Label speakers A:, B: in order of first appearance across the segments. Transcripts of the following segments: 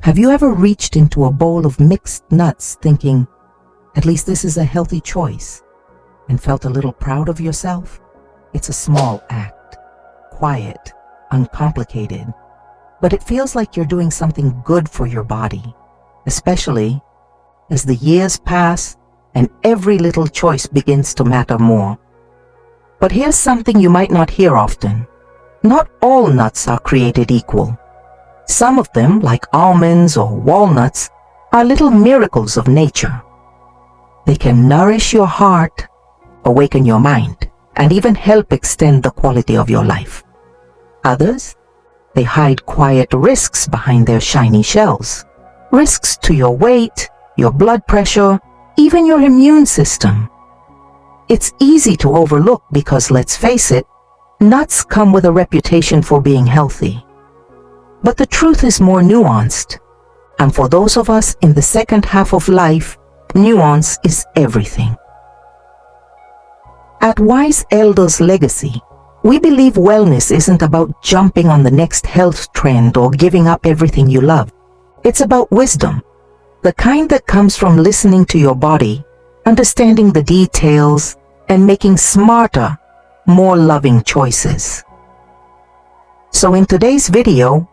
A: Have you ever reached into a bowl of mixed nuts thinking, at least this is a healthy choice, and felt a little proud of yourself? It's a small act, quiet, uncomplicated, but it feels like you're doing something good for your body, especially as the years pass and every little choice begins to matter more. But here's something you might not hear often. Not all nuts are created equal. Some of them, like almonds or walnuts, are little miracles of nature. They can nourish your heart, awaken your mind, and even help extend the quality of your life. Others, they hide quiet risks behind their shiny shells. Risks to your weight, your blood pressure, even your immune system. It's easy to overlook because, let's face it, nuts come with a reputation for being healthy. But the truth is more nuanced. And for those of us in the second half of life, nuance is everything. At Wise Elders Legacy, we believe wellness isn't about jumping on the next health trend or giving up everything you love. It's about wisdom, the kind that comes from listening to your body, understanding the details, and making smarter, more loving choices. So in today's video,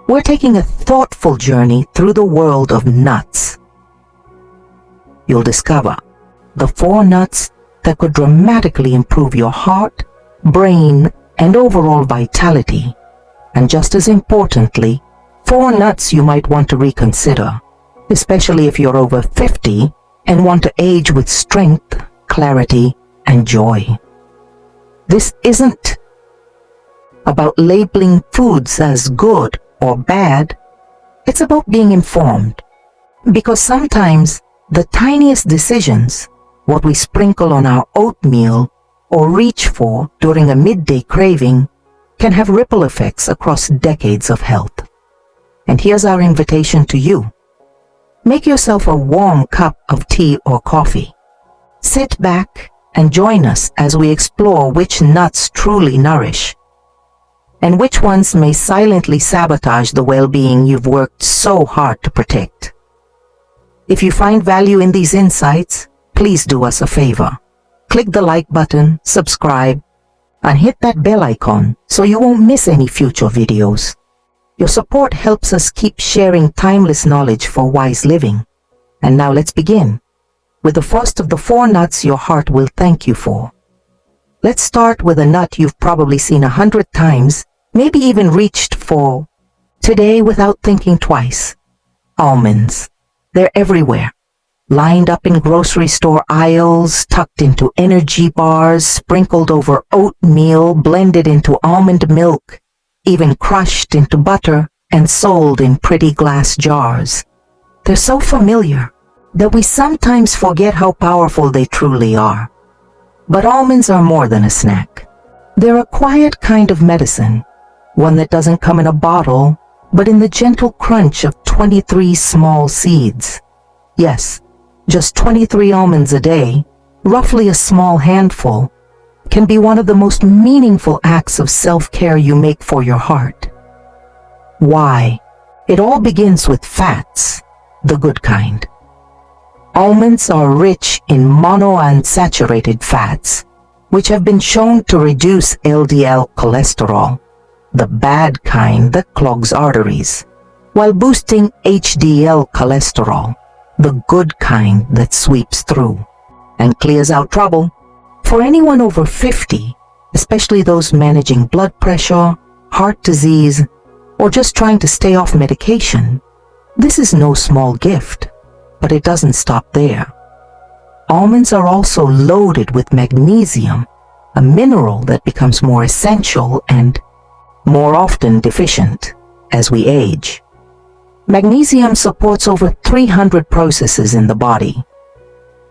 A: we're taking a thoughtful journey through the world of nuts. You'll discover the 4 nuts that could dramatically improve your heart, brain, and overall vitality. And just as importantly, 4 nuts you might want to reconsider, especially if you're over 50 and want to age with strength, clarity, and joy. This isn't about labeling foods as good or bad. It's about being informed. Because sometimes the tiniest decisions, what we sprinkle on our oatmeal or reach for during a midday craving, can have ripple effects across decades of health. And here's our invitation to you. Make yourself a warm cup of tea or coffee. Sit back and join us as we explore which nuts truly nourish and which ones may silently sabotage the well-being you've worked so hard to protect. If you find value in these insights, please do us a favor. Click the like button, subscribe, and hit that bell icon so you won't miss any future videos. Your support helps us keep sharing timeless knowledge for wise living. And now let's begin with the first of the 4 nuts your heart will thank you for. Let's start with a nut you've probably seen 100 times, maybe even reached for today without thinking twice. Almonds. They're everywhere. Lined up in grocery store aisles, tucked into energy bars, sprinkled over oatmeal, blended into almond milk, even crushed into butter and sold in pretty glass jars. They're so familiar that we sometimes forget how powerful they truly are. But almonds are more than a snack. They're a quiet kind of medicine, one that doesn't come in a bottle, but in the gentle crunch of 23 small seeds. Yes, just 23 almonds a day, roughly a small handful, can be one of the most meaningful acts of self-care you make for your heart. Why? It all begins with fats, the good kind. Almonds are rich in monounsaturated fats, which have been shown to reduce LDL cholesterol, the bad kind that clogs arteries, while boosting HDL cholesterol, the good kind that sweeps through and clears out trouble. For anyone over 50, especially those managing blood pressure, heart disease, or just trying to stay off medication, this is no small gift. But it doesn't stop there. Almonds are also loaded with magnesium, a mineral that becomes more essential and more often deficient as we age. Magnesium supports over 300 processes in the body.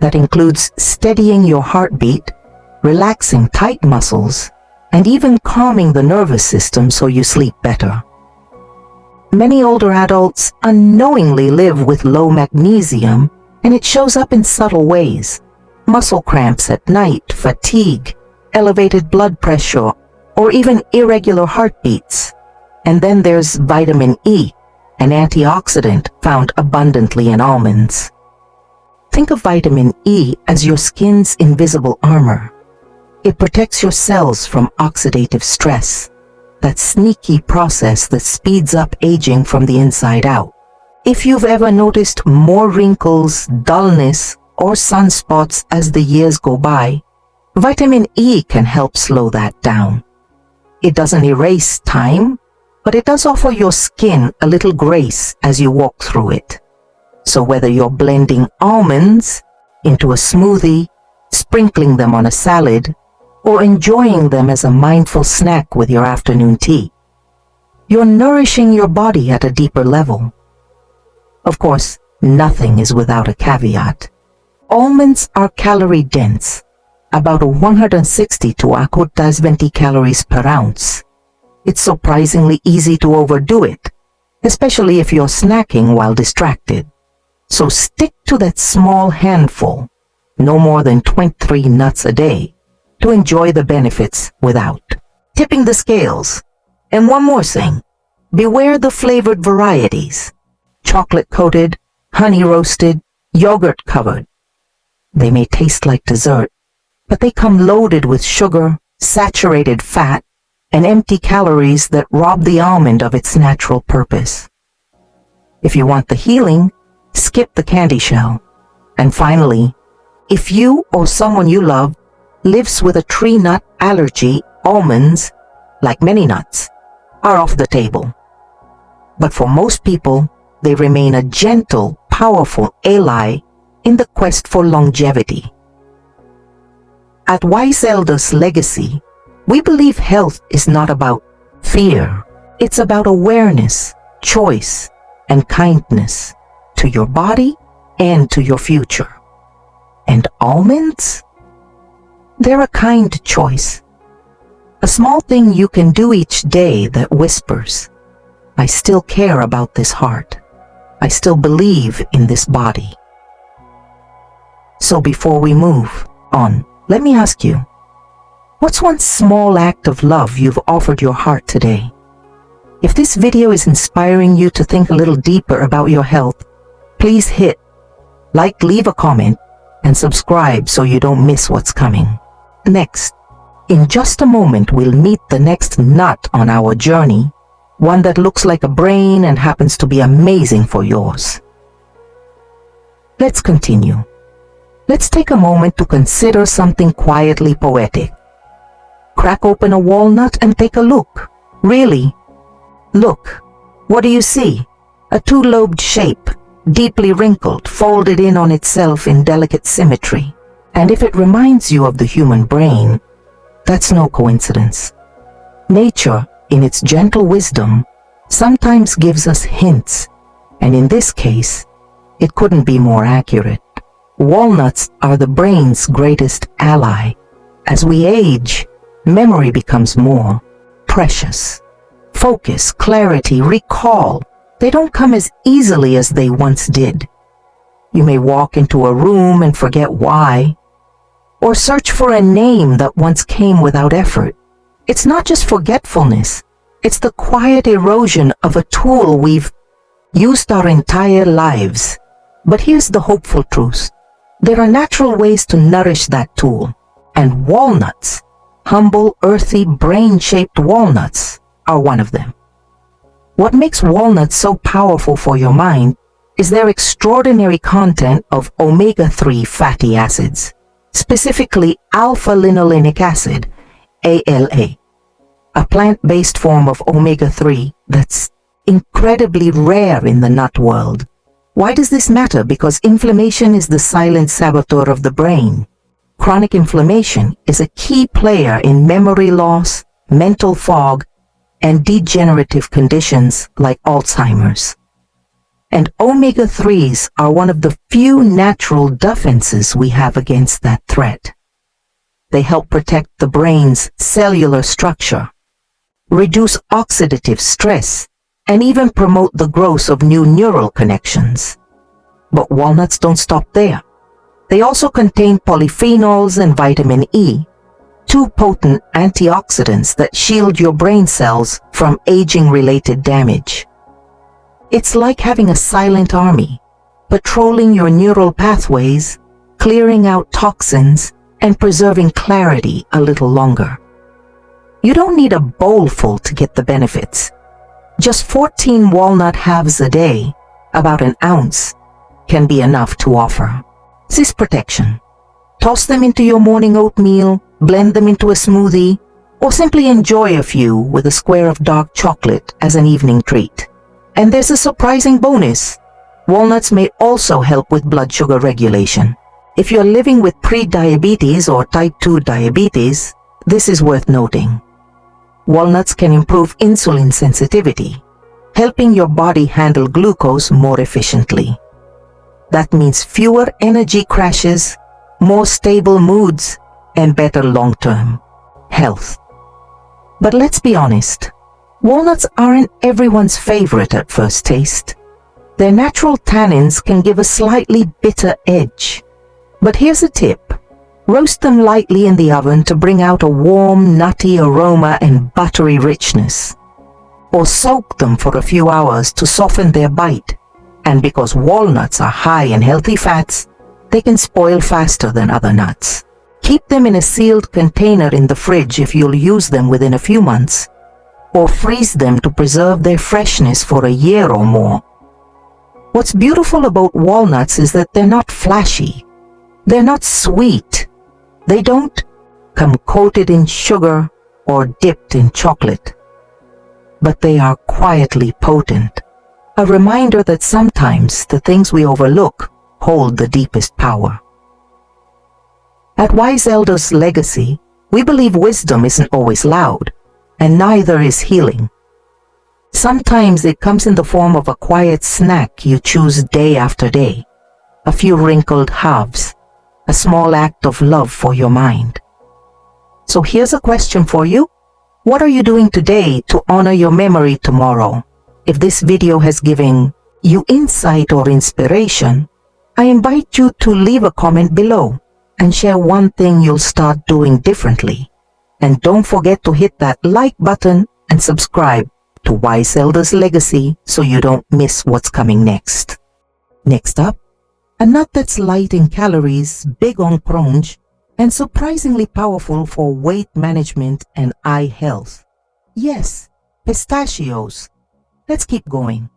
A: That includes steadying your heartbeat, relaxing tight muscles, and even calming the nervous system so you sleep better. Many older adults unknowingly live with low magnesium, and it shows up in subtle ways. Muscle cramps at night, fatigue, elevated blood pressure, or even irregular heartbeats. And then there's vitamin E, an antioxidant found abundantly in almonds. Think of vitamin E as your skin's invisible armor. It protects your cells from oxidative stress, that sneaky process that speeds up aging from the inside out. If you've ever noticed more wrinkles, dullness, or sunspots as the years go by, vitamin E can help slow that down. It doesn't erase time, but it does offer your skin a little grace as you walk through it. So whether you're blending almonds into a smoothie, sprinkling them on a salad, or enjoying them as a mindful snack with your afternoon tea, you're nourishing your body at a deeper level. Of course, nothing is without a caveat. Almonds are calorie dense, about 160 to 120 calories per ounce. It's surprisingly easy to overdo it, especially if you're snacking while distracted. So stick to that small handful, no more than 23 nuts a day, to enjoy the benefits without tipping the scales. And one more thing, beware the flavored varieties. Chocolate-coated, honey-roasted, yogurt-covered. They may taste like dessert, but they come loaded with sugar, saturated fat, and empty calories that rob the almond of its natural purpose. If you want the healing, skip the candy shell. And finally, if you or someone you love lives with a tree nut allergy, almonds, like many nuts, are off the table. But for most people, they remain a gentle, powerful ally in the quest for longevity. At Wise Elders Legacy, we believe health is not about fear. It's about awareness, choice, and kindness to your body and to your future. And almonds? They're a kind choice. A small thing you can do each day that whispers, I still care about this heart. I still believe in this body. So before we move on, let me ask you, what's one small act of love you've offered your heart today? If this video is inspiring you to think a little deeper about your health, please hit like, leave a comment, and subscribe so you don't miss what's coming. Next, in just a moment, we'll meet the next nut on our journey, one that looks like a brain and happens to be amazing for yours. Let's continue. Let's take a moment to consider something quietly poetic. Crack open a walnut and take a look. Really? Look. What do you see? A two-lobed shape, deeply wrinkled, folded in on itself in delicate symmetry. And if it reminds you of the human brain, that's no coincidence. Nature, in its gentle wisdom, sometimes gives us hints, and in this case, it couldn't be more accurate. Walnuts are the brain's greatest ally. As we age, memory becomes more precious. Focus, clarity, recall, they don't come as easily as they once did. You may walk into a room and forget why, or search for a name that once came without effort. It's not just forgetfulness, it's the quiet erosion of a tool we've used our entire lives. But here's the hopeful truth. There are natural ways to nourish that tool, and walnuts, humble, earthy, brain-shaped walnuts, are one of them. What makes walnuts so powerful for your mind is their extraordinary content of omega-3 fatty acids, specifically alpha-linolenic acid, ALA, a plant-based form of omega-3 that's incredibly rare in the nut world. Why does this matter? Because inflammation is the silent saboteur of the brain. Chronic inflammation is a key player in memory loss, mental fog, and degenerative conditions like Alzheimer's. And omega-3s are one of the few natural defenses we have against that threat. They help protect the brain's cellular structure, reduce oxidative stress, and even promote the growth of new neural connections. But walnuts don't stop there. They also contain polyphenols and vitamin E, two potent antioxidants that shield your brain cells from aging-related damage. It's like having a silent army, patrolling your neural pathways, clearing out toxins, and preserving clarity a little longer. You don't need a bowlful to get the benefits. Just 14 walnut halves a day, about an ounce, can be enough to offer cyst protection. Toss them into your morning oatmeal, blend them into a smoothie, or simply enjoy a few with a square of dark chocolate as an evening treat. And there's a surprising bonus. Walnuts may also help with blood sugar regulation. If you're living with pre-diabetes or type 2 diabetes, this is worth noting. Walnuts can improve insulin sensitivity, helping your body handle glucose more efficiently. That means fewer energy crashes, more stable moods, and better long-term health. But let's be honest, walnuts aren't everyone's favorite at first taste. Their natural tannins can give a slightly bitter edge. But here's a tip. Roast them lightly in the oven to bring out a warm, nutty aroma and buttery richness. Or soak them for a few hours to soften their bite. And because walnuts are high in healthy fats, they can spoil faster than other nuts. Keep them in a sealed container in the fridge if you'll use them within a few months. Or freeze them to preserve their freshness for a year or more. What's beautiful about walnuts is that they're not flashy. They're not sweet. They don't come coated in sugar or dipped in chocolate. But they are quietly potent. A reminder that sometimes the things we overlook hold the deepest power. At Wise Elders Legacy, we believe wisdom isn't always loud, and neither is healing. Sometimes it comes in the form of a quiet snack you choose day after day, a few wrinkled halves, a small act of love for your mind. So here's a question for you. What are you doing today to honor your memory tomorrow? If this video has given you insight or inspiration, I invite you to leave a comment below and share one thing you'll start doing differently. And don't forget to hit that like button and subscribe to Wise Elders Legacy so you don't miss what's coming next. Next up, a nut that's light in calories, big on crunch, and surprisingly powerful for weight management and eye health. Yes, pistachios. Let's keep going.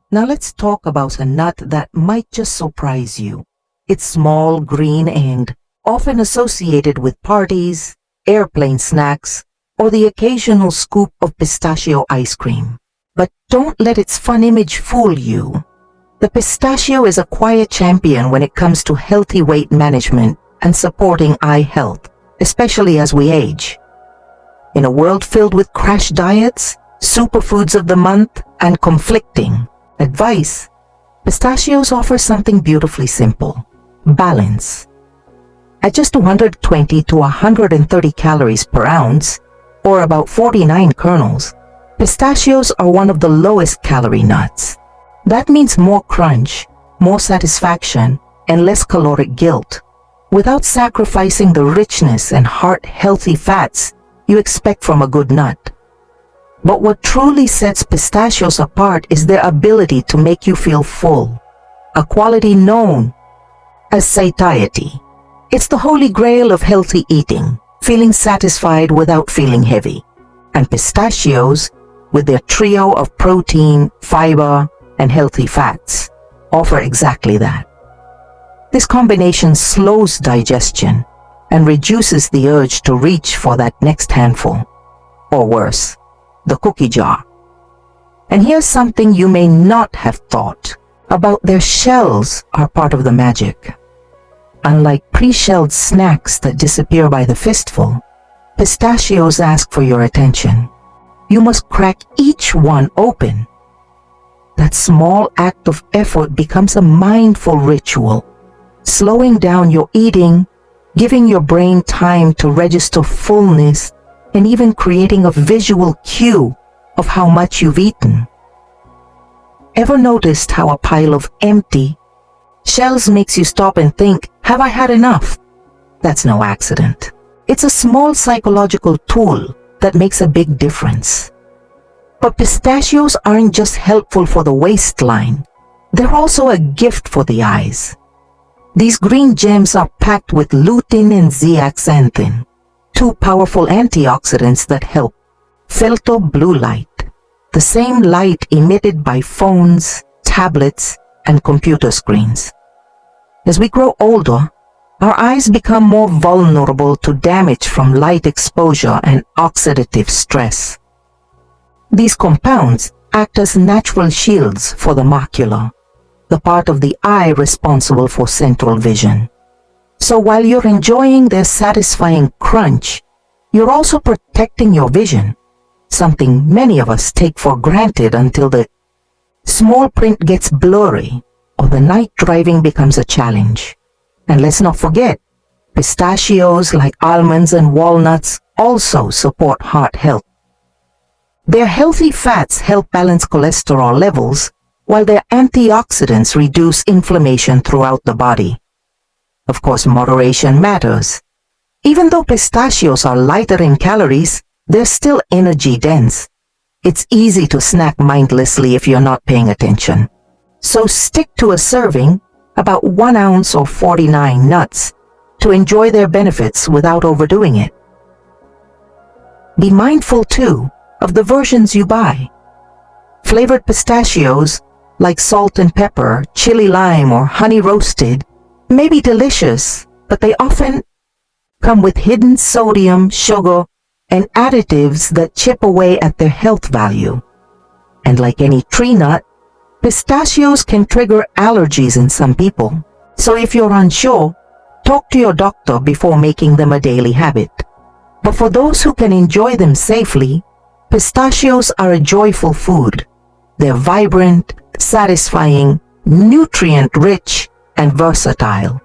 A: Now let's talk about a nut that might just surprise you. It's small, green, and often associated with parties, airplane snacks, or the occasional scoop of pistachio ice cream. But don't let its fun image fool you. The pistachio is a quiet champion when it comes to healthy weight management and supporting eye health, especially as we age. In a world filled with crash diets, superfoods of the month, and conflicting advice, pistachios offer something beautifully simple: balance. At just 220 to 130 calories per ounce, or about 49 kernels, pistachios are one of the lowest calorie nuts. That means more crunch, more satisfaction, and less caloric guilt, without sacrificing the richness and heart-healthy fats you expect from a good nut. But what truly sets pistachios apart is their ability to make you feel full, a quality known as satiety. It's the holy grail of healthy eating, feeling satisfied without feeling heavy. And pistachios, with their trio of protein, fiber, and healthy fats, offer exactly that. This combination slows digestion and reduces the urge to reach for that next handful, or worse, the cookie jar. And here's something you may not have thought about: their shells are part of the magic. Unlike pre-shelled snacks that disappear by the fistful, pistachios ask for your attention. You must crack each one open. That small act of effort becomes a mindful ritual, slowing down your eating, giving your brain time to register fullness, and even creating a visual cue of how much you've eaten. Ever noticed how a pile of empty shells makes you stop and think, have I had enough? That's no accident. It's a small psychological tool that makes a big difference. But pistachios aren't just helpful for the waistline. They're also a gift for the eyes. These green gems are packed with lutein and zeaxanthin, two powerful antioxidants that help filter blue light, the same light emitted by phones, tablets, and computer screens. As we grow older, our eyes become more vulnerable to damage from light exposure and oxidative stress. These compounds act as natural shields for the macula, the part of the eye responsible for central vision. So while you're enjoying their satisfying crunch, you're also protecting your vision, something many of us take for granted until the small print gets blurry or the night driving becomes a challenge. And let's not forget, pistachios like almonds and walnuts also support heart health. Their healthy fats help balance cholesterol levels, while their antioxidants reduce inflammation throughout the body. Of course, moderation matters. Even though pistachios are lighter in calories, they're still energy dense. It's easy to snack mindlessly if you're not paying attention. So stick to a serving, about 1 ounce or 49 nuts, to enjoy their benefits without overdoing it. Be mindful, too, of the versions you buy. Flavored pistachios, like salt and pepper, chili lime, or honey roasted, may be delicious, but they often come with hidden sodium, sugar, and additives that chip away at their health value. And like any tree nut, pistachios can trigger allergies in some people. So if you're unsure, talk to your doctor before making them a daily habit. But for those who can enjoy them safely, pistachios are a joyful food. They're vibrant, satisfying, nutrient-rich, and versatile.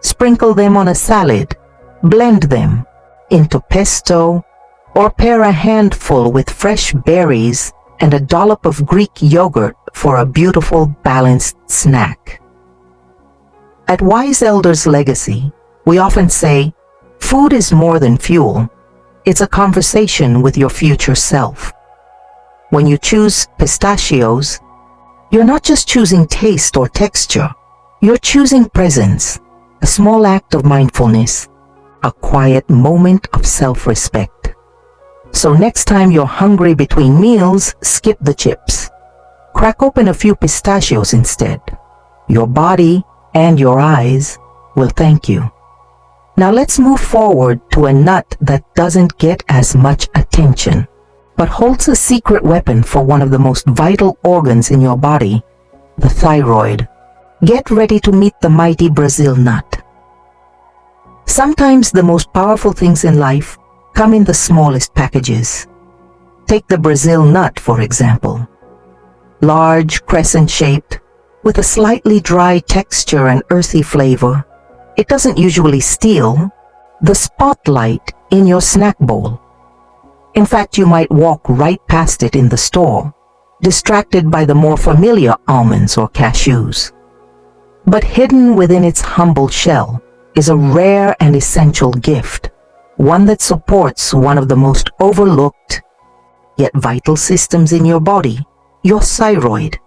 A: Sprinkle them on a salad, blend them into pesto, or pair a handful with fresh berries and a dollop of Greek yogurt for a beautiful, balanced snack. At Wise Elders Legacy, we often say, food is more than fuel. It's a conversation with your future self. When you choose pistachios, you're not just choosing taste or texture. You're choosing presence, a small act of mindfulness, a quiet moment of self-respect. So next time you're hungry between meals, skip the chips. Crack open a few pistachios instead. Your body and your eyes will thank you. Now let's move forward to a nut that doesn't get as much attention, but holds a secret weapon for one of the most vital organs in your body, the thyroid. Get ready to meet the mighty Brazil nut. Sometimes the most powerful things in life come in the smallest packages. Take the Brazil nut, for example. Large, crescent-shaped, with a slightly dry texture and earthy flavor, it doesn't usually steal the spotlight in your snack bowl. In fact, you might walk right past it in the store, distracted by the more familiar almonds or cashews. But hidden within its humble shell is a rare and essential gift, one that supports one of the most overlooked yet vital systems in your body, your thyroid.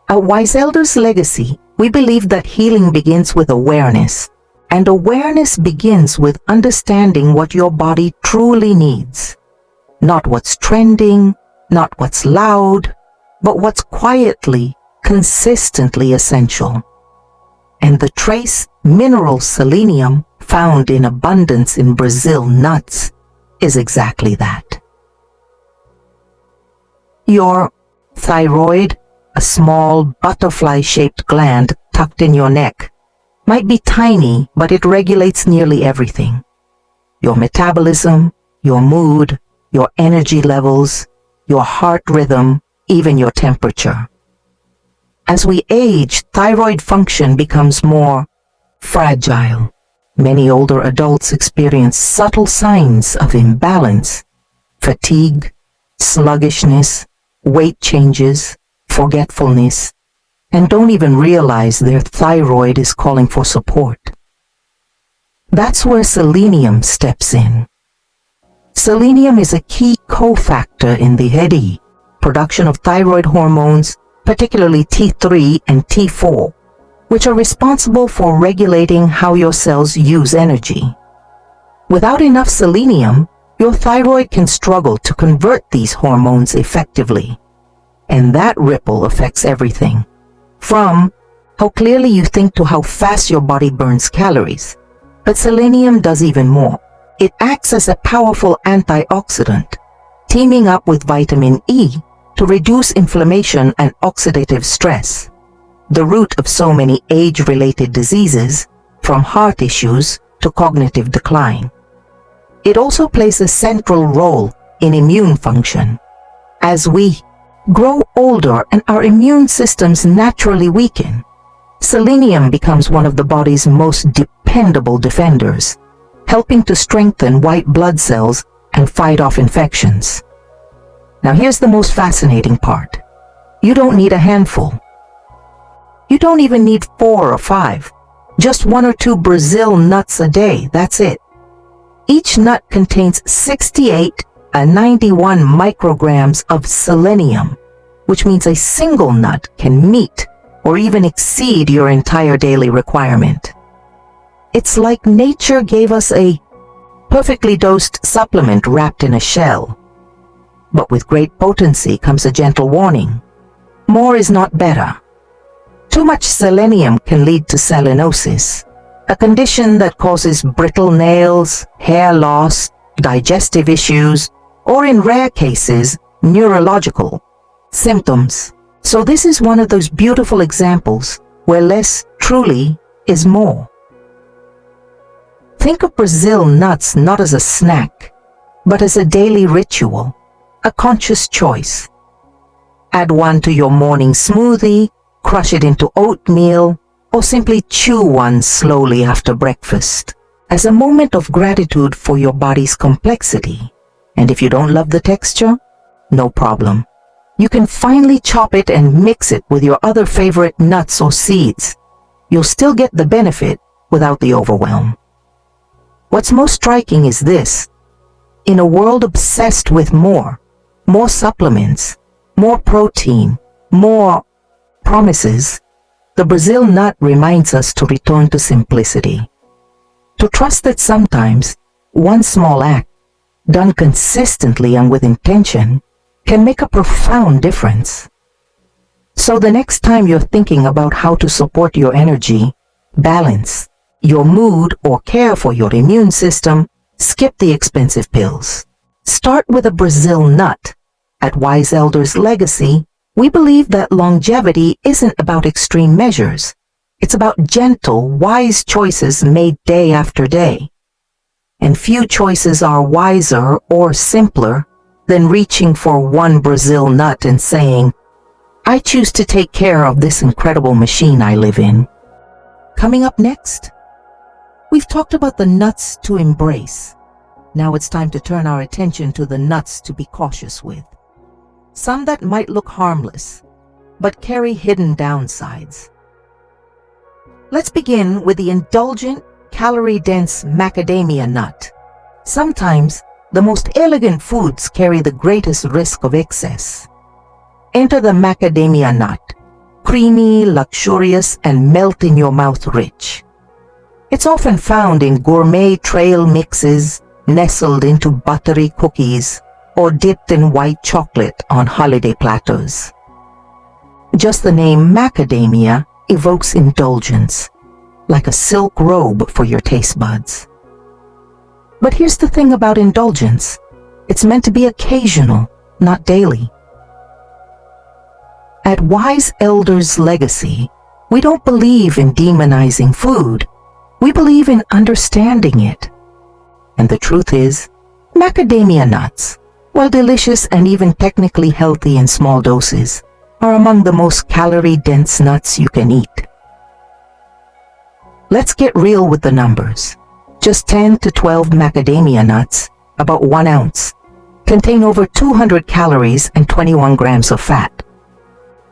A: At Wise Elders Legacy, we believe that healing begins with awareness, and awareness begins with understanding what your body truly needs. Not what's trending, not what's loud, but what's quietly, consistently essential. And the trace mineral selenium found in abundance in Brazil nuts is exactly that. Your thyroid, a small butterfly-shaped gland tucked in your neck, might be tiny, but it regulates nearly everything. Your metabolism, your mood, your energy levels, your heart rhythm, even your temperature. As we age, thyroid function becomes more fragile. Many older adults experience subtle signs of imbalance, fatigue, sluggishness, weight changes, forgetfulness, and don't even realize their thyroid is calling for support. That's where selenium steps in. Selenium is a key cofactor in the heady, production of thyroid hormones, particularly T3 and T4, which are responsible for regulating how your cells use energy. Without enough selenium, your thyroid can struggle to convert these hormones effectively. And that ripple affects everything, from how clearly you think to how fast your body burns calories. But selenium does even more. It acts as a powerful antioxidant, teaming up with vitamin E to reduce inflammation and oxidative stress, the root of so many age-related diseases, from heart issues to cognitive decline. It also plays a central role in immune function. As we grow older and our immune systems naturally weaken, selenium becomes one of the body's most dependable defenders, helping to strengthen white blood cells and fight off infections. Now here's the most fascinating part. You don't need a handful. You don't even need 4 or 5. Just 1 or 2 Brazil nuts a day, that's it. Each nut contains 68 and 91 micrograms of selenium, which means a single nut can meet or even exceed your entire daily requirement. It's like nature gave us a perfectly dosed supplement wrapped in a shell. But with great potency comes a gentle warning. More is not better. Too much selenium can lead to selenosis, a condition that causes brittle nails, hair loss, digestive issues, or in rare cases, neurological symptoms. So this is one of those beautiful examples where less truly is more. Think of Brazil nuts not as a snack, but as a daily ritual, a conscious choice. Add one to your morning smoothie, crush it into oatmeal, or simply chew one slowly after breakfast, as a moment of gratitude for your body's complexity. And if you don't love the texture, no problem. You can finely chop it and mix it with your other favorite nuts or seeds. You'll still get the benefit without the overwhelm. What's most striking is this. In a world obsessed with more supplements, more protein, more promises, the Brazil nut reminds us to return to simplicity. To trust that sometimes one small act, done consistently and with intention, can make a profound difference. So the next time you're thinking about how to support your energy, balance your mood, or care for your immune system, skip the expensive pills. Start with a Brazil nut. At Wise Elders Legacy, we believe that longevity isn't about extreme measures. It's about gentle, wise choices made day after day. And few choices are wiser or simpler than reaching for one Brazil nut and saying, I choose to take care of this incredible machine I live in. Coming up next, we've talked about the nuts to embrace. Now it's time to turn our attention to the nuts to be cautious with. Some that might look harmless, but carry hidden downsides. Let's begin with the indulgent, calorie-dense macadamia nut. Sometimes, the most elegant foods carry the greatest risk of excess. Enter the macadamia nut, creamy, luxurious, and melt-in-your-mouth rich. It's often found in gourmet trail mixes, nestled into buttery cookies, or dipped in white chocolate on holiday platters. Just the name macadamia evokes indulgence, like a silk robe for your taste buds. But here's the thing about indulgence. It's meant to be occasional, not daily. At Wise Elders Legacy, we don't believe in demonizing food. We believe in understanding it. And the truth is, macadamia nuts, while delicious and even technically healthy in small doses, are among the most calorie-dense nuts you can eat. Let's get real with the numbers. Just 10 to 12 macadamia nuts, about 1 ounce, contain over 200 calories and 21 grams of fat.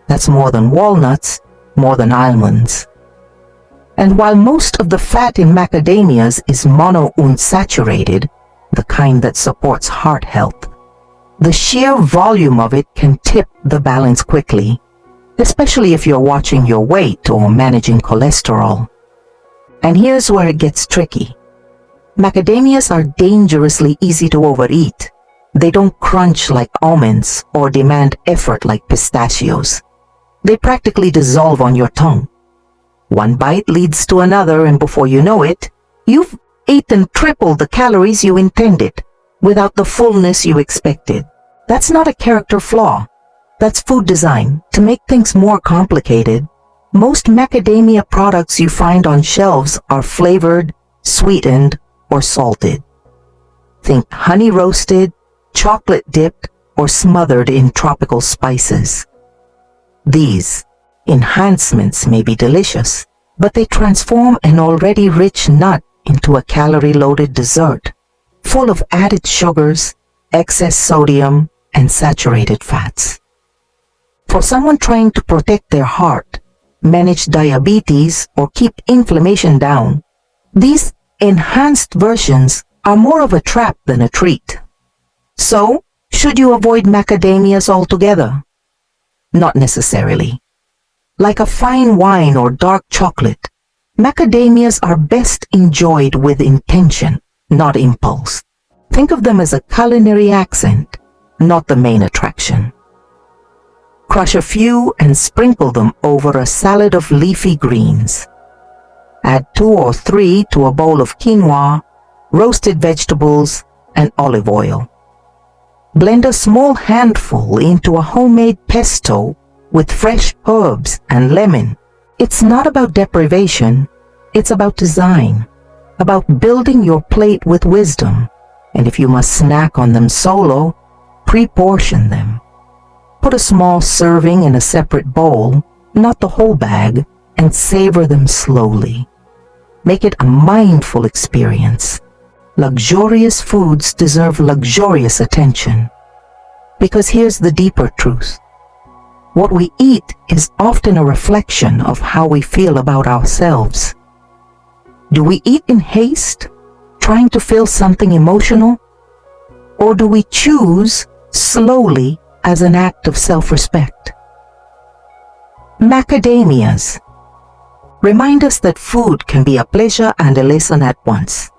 A: That's more than walnuts, more than almonds. And while most of the fat in macadamias is monounsaturated, the kind that supports heart health, The sheer volume of it can tip the balance quickly, especially if you're watching your weight or managing cholesterol. And here's where it gets tricky. Macadamias are dangerously easy to overeat. They don't crunch like almonds or demand effort like pistachios. They practically dissolve on your tongue. One bite leads to another, and before you know it, you've eaten triple the calories you intended, without the fullness you expected. That's not a character flaw. That's food design. To make things more complicated, most macadamia products you find on shelves are flavored, sweetened, or salted. Think honey roasted, chocolate dipped, or smothered in tropical spices. These enhancements may be delicious, but they transform an already rich nut into a calorie-loaded dessert, full of added sugars, excess sodium, and saturated fats. For someone trying to protect their heart, manage diabetes, or keep inflammation down, these enhanced versions are more of a trap than a treat. So, should you avoid macadamias altogether? Not necessarily. Like a fine wine or dark chocolate, macadamias are best enjoyed with intention, not impulse. Think of them as a culinary accent, not the main attraction. Crush a few and sprinkle them over a salad of leafy greens. Add 2 or 3 to a bowl of quinoa, roasted vegetables, and olive oil. Blend a small handful into a homemade pesto with fresh herbs and lemon. It's not about deprivation, it's about design, about building your plate with wisdom. And if you must snack on them solo, pre-portion them. Put a small serving in a separate bowl, not the whole bag, and savor them slowly. Make it a mindful experience. Luxurious foods deserve luxurious attention. Because here's the deeper truth. What we eat is often a reflection of how we feel about ourselves. Do we eat in haste, trying to feel something emotional? Or do we choose slowly as an act of self-respect? Macadamias remind us that food can be a pleasure and a lesson at once.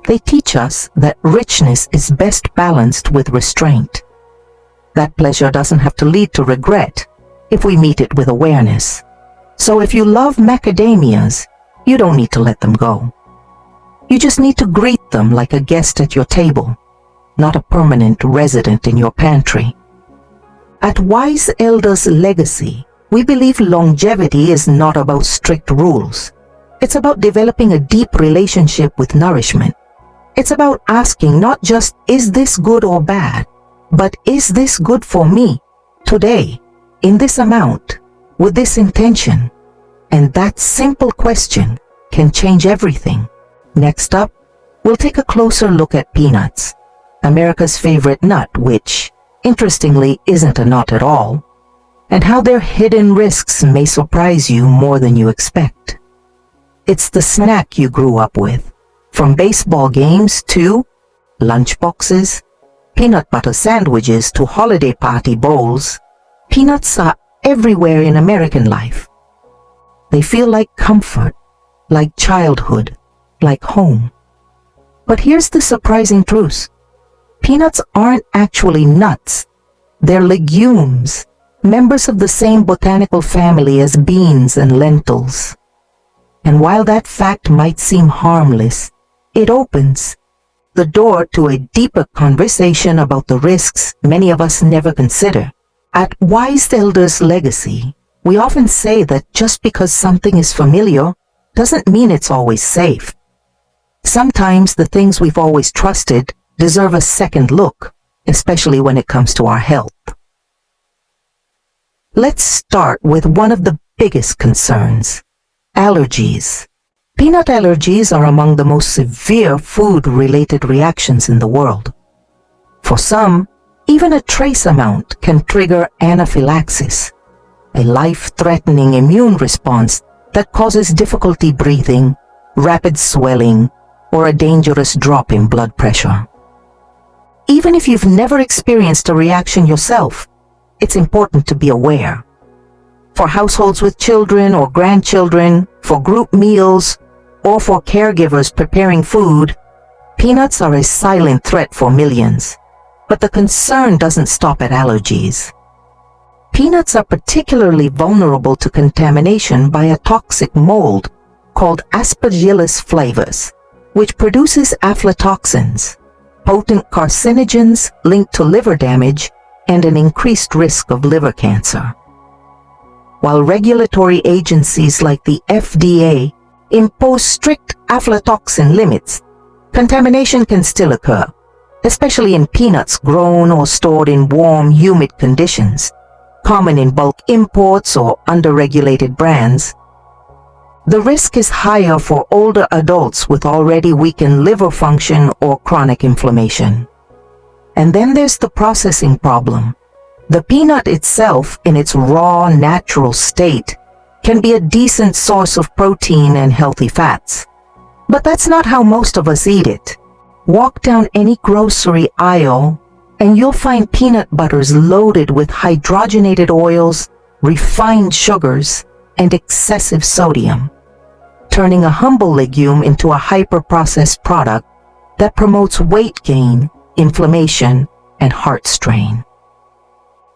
A: They teach us that richness is best balanced with restraint. That pleasure doesn't have to lead to regret if we meet it with awareness. So if you love macadamias, you don't need to let them go. You just need to greet them like a guest at your table, not a permanent resident in your pantry. At Wise Elders Legacy, we believe longevity is not about strict rules. It's about developing a deep relationship with nourishment. It's about asking not just, is this good or bad, but is this good for me, today, in this amount, with this intention? And that simple question can change everything. Next up, we'll take a closer look at peanuts, America's favorite nut, which, interestingly, isn't a nut at all, and how their hidden risks may surprise you more than you expect. It's the snack you grew up with, from baseball games to lunchboxes, peanut butter sandwiches to holiday party bowls. Peanuts are everywhere in American life. They feel like comfort, like childhood, like home. But here's the surprising truth. Peanuts aren't actually nuts. They're legumes, members of the same botanical family as beans and lentils. And while that fact might seem harmless, it opens the door to a deeper conversation about the risks many of us never consider. At Wise Elders Legacy, we often say that just because something is familiar doesn't mean it's always safe. Sometimes the things we've always trusted deserve a second look, especially when it comes to our health. Let's start with one of the biggest concerns: allergies. Peanut allergies are among the most severe food-related reactions in the world. For some, even a trace amount can trigger anaphylaxis, a life-threatening immune response that causes difficulty breathing, rapid swelling, or a dangerous drop in blood pressure. even if you've never experienced a reaction yourself, it's important to be aware. For households with children or grandchildren, for group meals, or for caregivers preparing food, peanuts are a silent threat for millions. But the concern doesn't stop at allergies. Peanuts are particularly vulnerable to contamination by a toxic mold called Aspergillus flavus, which produces aflatoxins, potent carcinogens linked to liver damage and an increased risk of liver cancer. While regulatory agencies like the FDA impose strict aflatoxin limits, contamination can still occur, especially in peanuts grown or stored in warm, humid conditions, common in bulk imports or under-regulated brands. The risk is higher for older adults with already weakened liver function or chronic inflammation. And then there's the processing problem. The peanut itself, in its raw, natural state, can be a decent source of protein and healthy fats. But that's not how most of us eat it. Walk down any grocery aisle and you'll find peanut butters loaded with hydrogenated oils, refined sugars, and excessive sodium, turning a humble legume into a hyper-processed product that promotes weight gain, inflammation, and heart strain.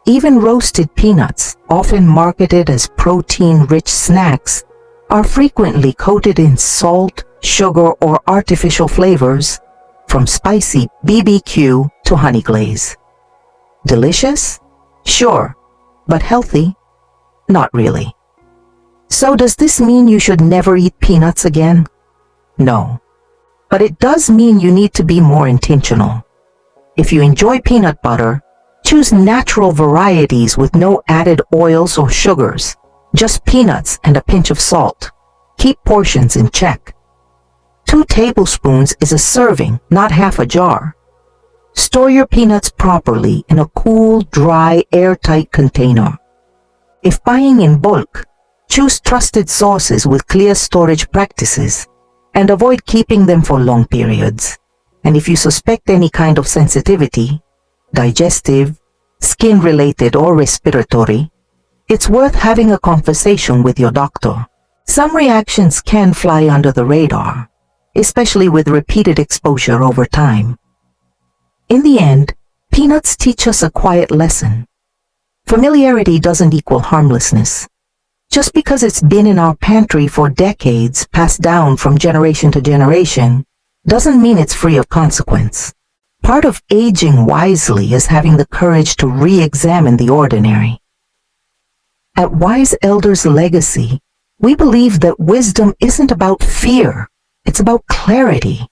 A: Even roasted peanuts, often marketed as protein-rich snacks, are frequently coated in salt, sugar, or artificial flavors, from spicy BBQ to honey glaze. Delicious? Sure. But healthy? Not really. So does this mean you should never eat peanuts again? No. But it does mean you need to be more intentional. If you enjoy peanut butter, choose natural varieties with no added oils or sugars, just peanuts and a pinch of salt. Keep portions in check. 2 tablespoons is a serving, not half a jar. Store your peanuts properly in a cool, dry, airtight container. If buying in bulk, choose trusted sources with clear storage practices and avoid keeping them for long periods. And if you suspect any kind of sensitivity, digestive, skin-related, or respiratory, it's worth having a conversation with your doctor. Some reactions can fly under the radar, especially with repeated exposure over time. In the end, peanuts teach us a quiet lesson. Familiarity doesn't equal harmlessness. Just because it's been in our pantry for decades, passed down from generation to generation, doesn't mean it's free of consequence. Part of aging wisely is having the courage to re-examine the ordinary. At Wise Elders Legacy, we believe that wisdom isn't about fear. It's about clarity.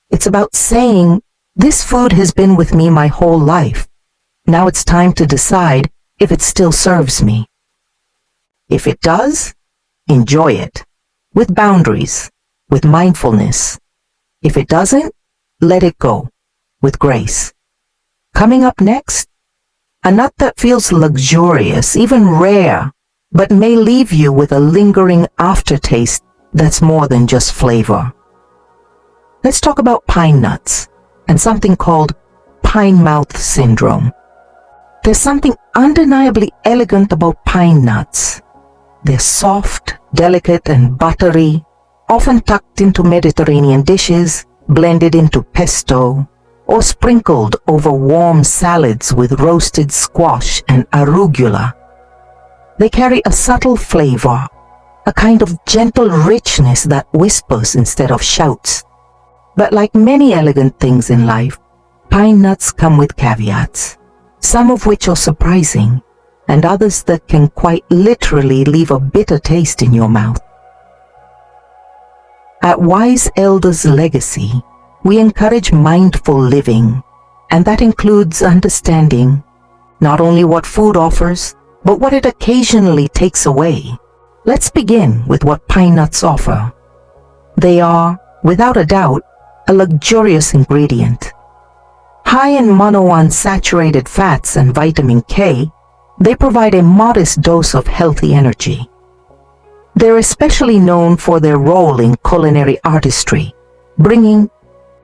A: It's about saying, this food has been with me my whole life. Now it's time to decide if it still serves me. If it does, enjoy it, with boundaries, with mindfulness. If it doesn't, let it go, with grace. Coming up next, a nut that feels luxurious, even rare, but may leave you with a lingering aftertaste that's more than just flavor. Let's talk about pine nuts and something called pine mouth syndrome. There's something undeniably elegant about pine nuts. They're soft, delicate, and buttery, often tucked into Mediterranean dishes, blended into pesto, or sprinkled over warm salads with roasted squash and arugula. They carry a subtle flavor, a kind of gentle richness that whispers instead of shouts. But like many elegant things in life, pine nuts come with caveats, some of which are surprising, and others that can quite literally leave a bitter taste in your mouth. At Wise Elders Legacy, we encourage mindful living, and that includes understanding not only what food offers, but what it occasionally takes away. Let's begin with what pine nuts offer. They are, without a doubt, a luxurious ingredient. High in monounsaturated fats and vitamin K, they provide a modest dose of healthy energy. They're especially known for their role in culinary artistry, bringing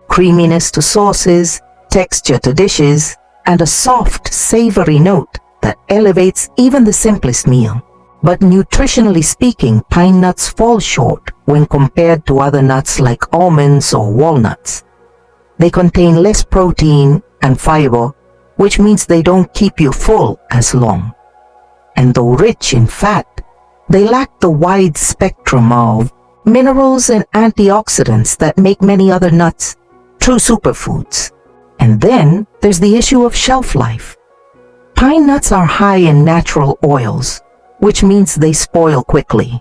A: creaminess to sauces, texture to dishes, and a soft, savory note that elevates even the simplest meal. But nutritionally speaking, pine nuts fall short when compared to other nuts like almonds or walnuts. They contain less protein and fiber, which means they don't keep you full as long. And though rich in fat, they lack the wide spectrum of minerals and antioxidants that make many other nuts true superfoods. And then there's the issue of shelf life. Pine nuts are high in natural oils, which means they spoil quickly.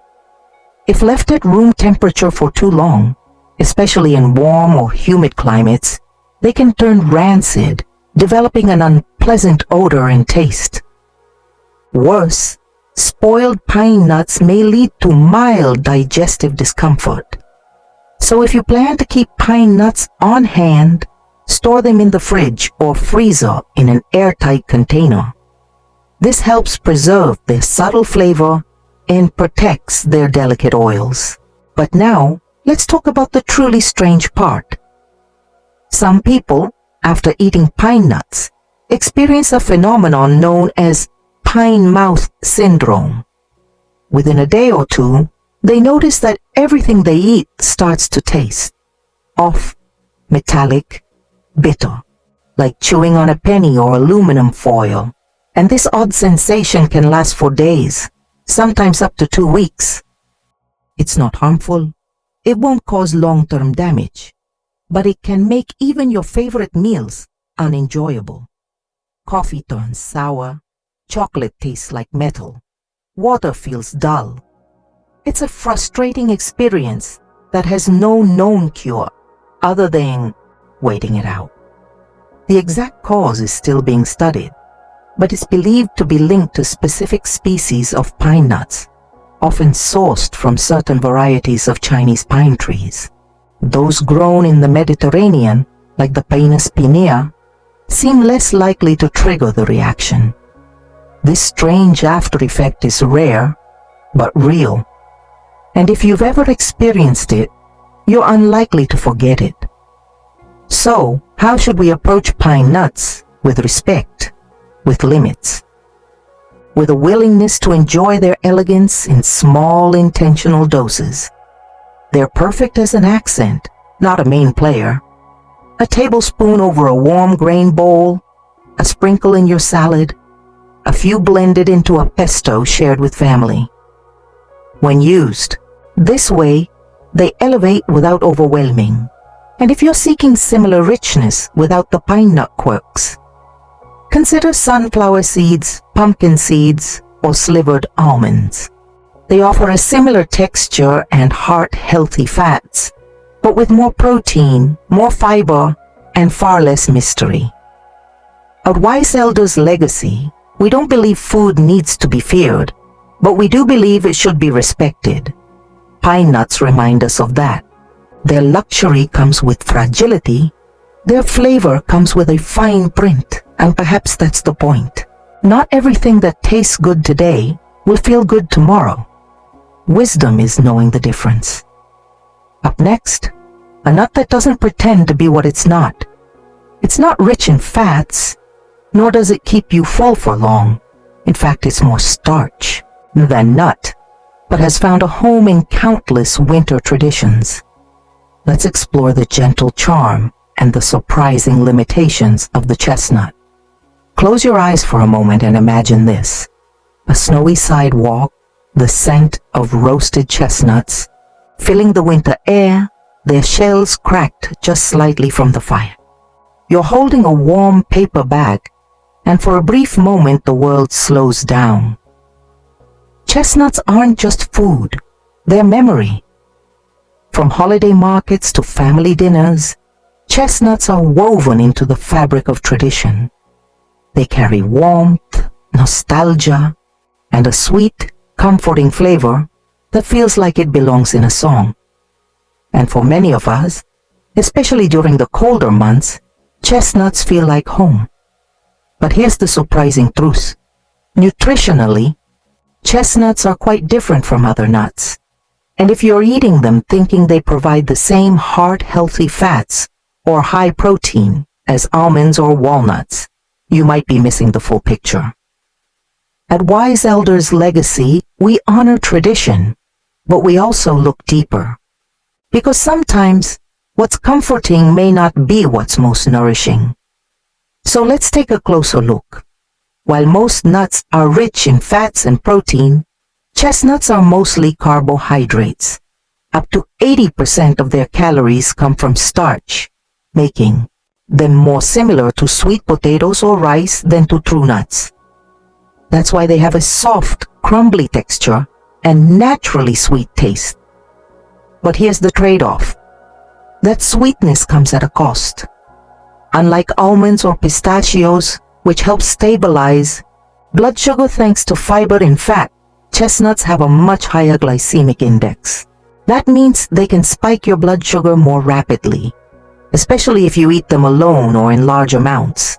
A: If left at room temperature for too long, especially in warm or humid climates, they can turn rancid, developing an unpleasant odor and taste. Worse, spoiled pine nuts may lead to mild digestive discomfort. So if you plan to keep pine nuts on hand, store them in the fridge or freezer in an airtight container. This helps preserve their subtle flavor and protects their delicate oils. But now, let's talk about the truly strange part. Some people, after eating pine nuts, experience a phenomenon known as pine mouth syndrome. Within a day or two, they notice that everything they eat starts to taste off, metallic, bitter, like chewing on a penny or aluminum foil. And this odd sensation can last for days, sometimes up to 2 weeks. It's not harmful. It won't cause long-term damage, but it can make even your favorite meals unenjoyable. Coffee turns sour, chocolate tastes like metal, water feels dull. It's a frustrating experience that has no known cure other than waiting it out. The exact cause is still being studied, but is believed to be linked to specific species of pine nuts, often sourced from certain varieties of Chinese pine trees. Those grown in the Mediterranean, like the Pinus pinea, seem less likely to trigger the reaction. This strange after effect is rare, but real. And if you've ever experienced it, you're unlikely to forget it. So, how should we approach pine nuts? With respect, with limits, with a willingness to enjoy their elegance in small intentional doses. They're perfect as an accent, not a main player. A tablespoon over a warm grain bowl, a sprinkle in your salad, a few blended into a pesto shared with family. When used this way, they elevate without overwhelming. And if you're seeking similar richness without the pine nut quirks, consider sunflower seeds, pumpkin seeds, or slivered almonds. They offer a similar texture and heart-healthy fats, but with more protein, more fiber, and far less mystery. At Wise Elders' legacy, we don't believe food needs to be feared, but we do believe it should be respected. Pine nuts remind us of that. Their luxury comes with fragility. Their flavor comes with a fine print, and perhaps that's the point. Not everything that tastes good today will feel good tomorrow. Wisdom is knowing the difference. Up next, a nut that doesn't pretend to be what it's not. It's not rich in fats, nor does it keep you full for long. In fact, it's more starch than nut, but has found a home in countless winter traditions. Let's explore the gentle charm and the surprising limitations of the chestnut. Close your eyes for a moment and imagine this: a snowy sidewalk, the scent of roasted chestnuts, filling the winter air, their shells cracked just slightly from the fire. You're holding a warm paper bag, and for a brief moment the world slows down. Chestnuts aren't just food, they're memory. From holiday markets to family dinners, chestnuts are woven into the fabric of tradition. They carry warmth, nostalgia, and a sweet, comforting flavor that feels like it belongs in a song. And for many of us, especially during the colder months, chestnuts feel like home. But here's the surprising truth. Nutritionally, chestnuts are quite different from other nuts. And if you're eating them thinking they provide the same heart-healthy fats or high protein as almonds or walnuts, you might be missing the full picture. At Wise Elders Legacy, we honor tradition, but we also look deeper. Because sometimes what's comforting may not be what's most nourishing. So let's take a closer look. While most nuts are rich in fats and protein, chestnuts are mostly carbohydrates. Up to 80% of their calories come from starch, making them more similar to sweet potatoes or rice than to true nuts. That's why they have a soft, crumbly texture and naturally sweet taste. But here's the trade-off. That sweetness comes at a cost. Unlike almonds or pistachios, which help stabilize blood sugar thanks to fiber and fat, chestnuts have a much higher glycemic index. That means they can spike your blood sugar more rapidly, especially if you eat them alone or in large amounts.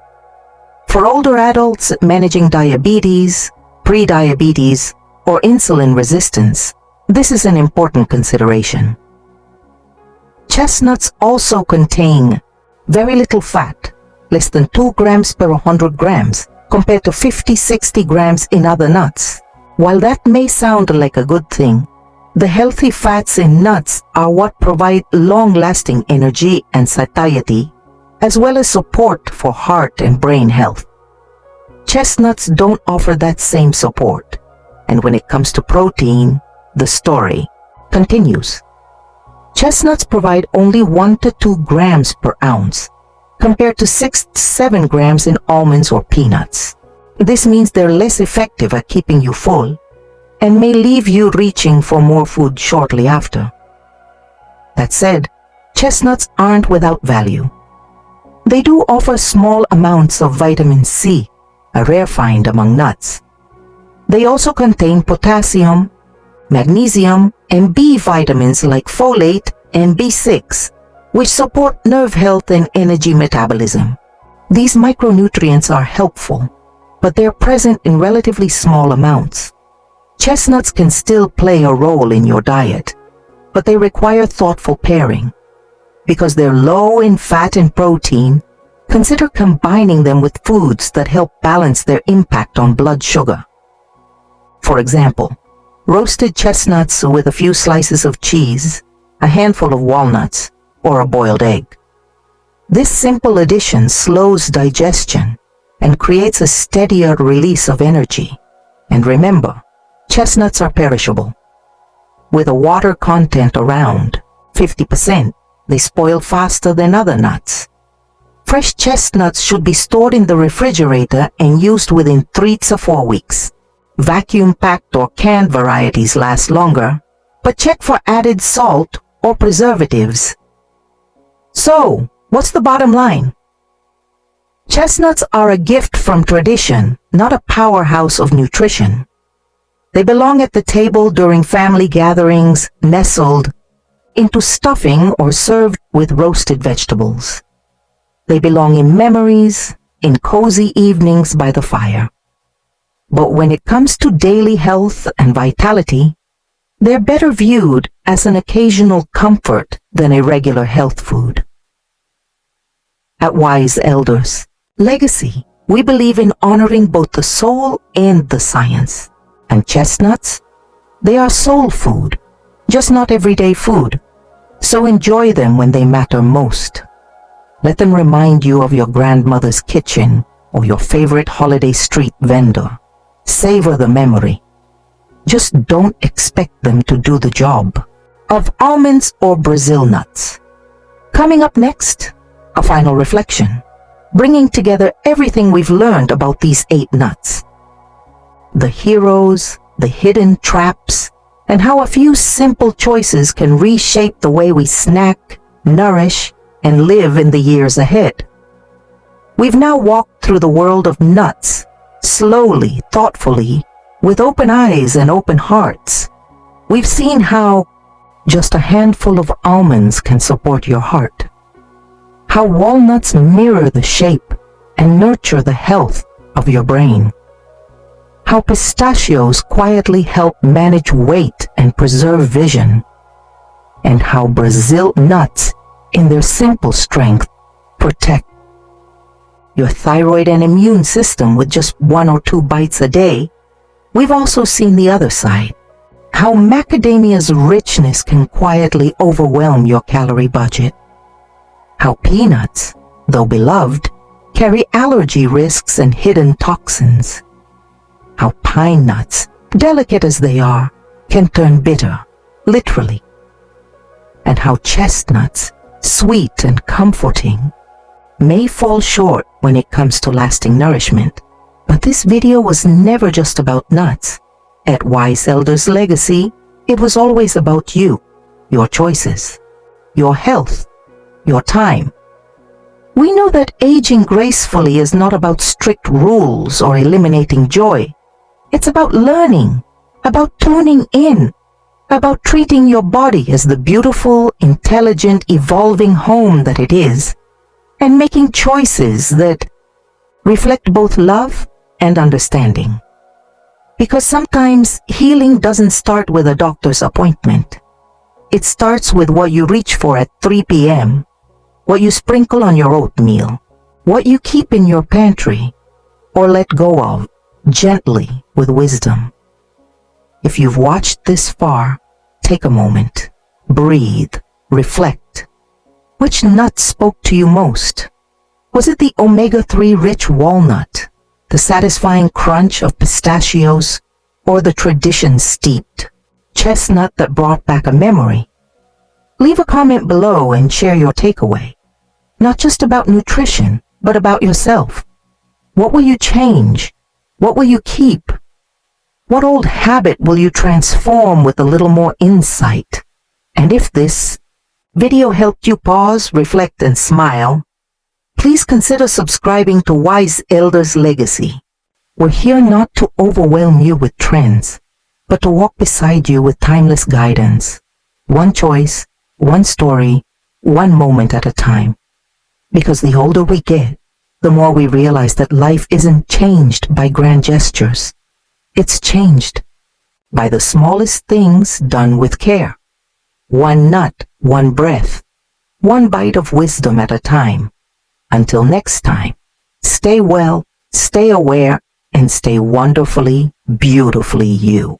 A: For older adults managing diabetes, prediabetes, or insulin resistance, this is an important consideration. Chestnuts also contain very little fat, less than 2 grams per 100 grams, compared to 50-60 grams in other nuts. While that may sound like a good thing, the healthy fats in nuts are what provide long-lasting energy and satiety, as well as support for heart and brain health. Chestnuts don't offer that same support, and when it comes to protein, the story continues. Chestnuts provide only 1 to 2 grams per ounce, compared to 6 to 7 grams in almonds or peanuts. This means they're less effective at keeping you full, and may leave you reaching for more food shortly after. That said, chestnuts aren't without value. They do offer small amounts of vitamin C, a rare find among nuts. They also contain potassium, magnesium, and B vitamins like folate and B6, which support nerve health and energy metabolism. These micronutrients are helpful, but they're present in relatively small amounts. Chestnuts can still play a role in your diet, but they require thoughtful pairing. Because they're low in fat and protein, consider combining them with foods that help balance their impact on blood sugar. For example, roasted chestnuts with a few slices of cheese, a handful of walnuts, or a boiled egg. This simple addition slows digestion and creates a steadier release of energy. And remember, chestnuts are perishable. With a water content around 50%, they spoil faster than other nuts. Fresh chestnuts should be stored in the refrigerator and used within 3 to 4 weeks. Vacuum-packed or canned varieties last longer, but check for added salt or preservatives. So, what's the bottom line? Chestnuts are a gift from tradition, not a powerhouse of nutrition. They belong at the table during family gatherings, nestled into stuffing or served with roasted vegetables. They belong in memories, in cozy evenings by the fire. But when it comes to daily health and vitality, they're better viewed as an occasional comfort than a regular health food. At Wise Elders Legacy, we believe in honoring both the soul and the science. And chestnuts, they are soul food, just not everyday food. So enjoy them when they matter most. Let them remind you of your grandmother's kitchen or your favorite holiday street vendor. Savor the memory. Just don't expect them to do the job. Of almonds or Brazil nuts. Coming up next, a final reflection, bringing together everything we've learned about these 8 nuts. The heroes, the hidden traps, and how a few simple choices can reshape the way we snack, nourish, and live in the years ahead. We've now walked through the world of nuts, slowly, thoughtfully, with open eyes and open hearts. We've seen how just a handful of almonds can support your heart, how walnuts mirror the shape and nurture the health of your brain, how pistachios quietly help manage weight and preserve vision, and how Brazil nuts, in their simple strength, protect your thyroid and immune system with just 1 or 2 bites a day, we've also seen the other side. How macadamia's richness can quietly overwhelm your calorie budget. How peanuts, though beloved, carry allergy risks and hidden toxins. How pine nuts, delicate as they are, can turn bitter, literally. And how chestnuts, sweet and comforting, may fall short when it comes to lasting nourishment. But this video was never just about nuts. At Wise Elders Legacy, it was always about you, your choices, your health, your time. We know that aging gracefully is not about strict rules or eliminating joy. It's about learning, about tuning in, about treating your body as the beautiful, intelligent, evolving home that it is, and making choices that reflect both love and understanding. Because sometimes healing doesn't start with a doctor's appointment. It starts with what you reach for at 3 p.m., what you sprinkle on your oatmeal, what you keep in your pantry, or let go of, gently, with wisdom. If you've watched this far, take a moment, breathe, reflect. Which nut spoke to you most? Was it the omega-3 rich walnut, the satisfying crunch of pistachios, or the tradition-steeped chestnut that brought back a memory? Leave a comment below and share your takeaway. Not just about nutrition, but about yourself. What will you change? What will you keep? What old habit will you transform with a little more insight? And if this video helped you pause, reflect, and smile, please consider subscribing to Wise Elders Legacy. We're here not to overwhelm you with trends, but to walk beside you with timeless guidance. One choice, one story, one moment at a time. Because the older we get, the more we realize that life isn't changed by grand gestures. It's changed by the smallest things done with care. One nut, one breath, one bite of wisdom at a time. Until next time, stay well, stay aware, and stay wonderfully, beautifully you.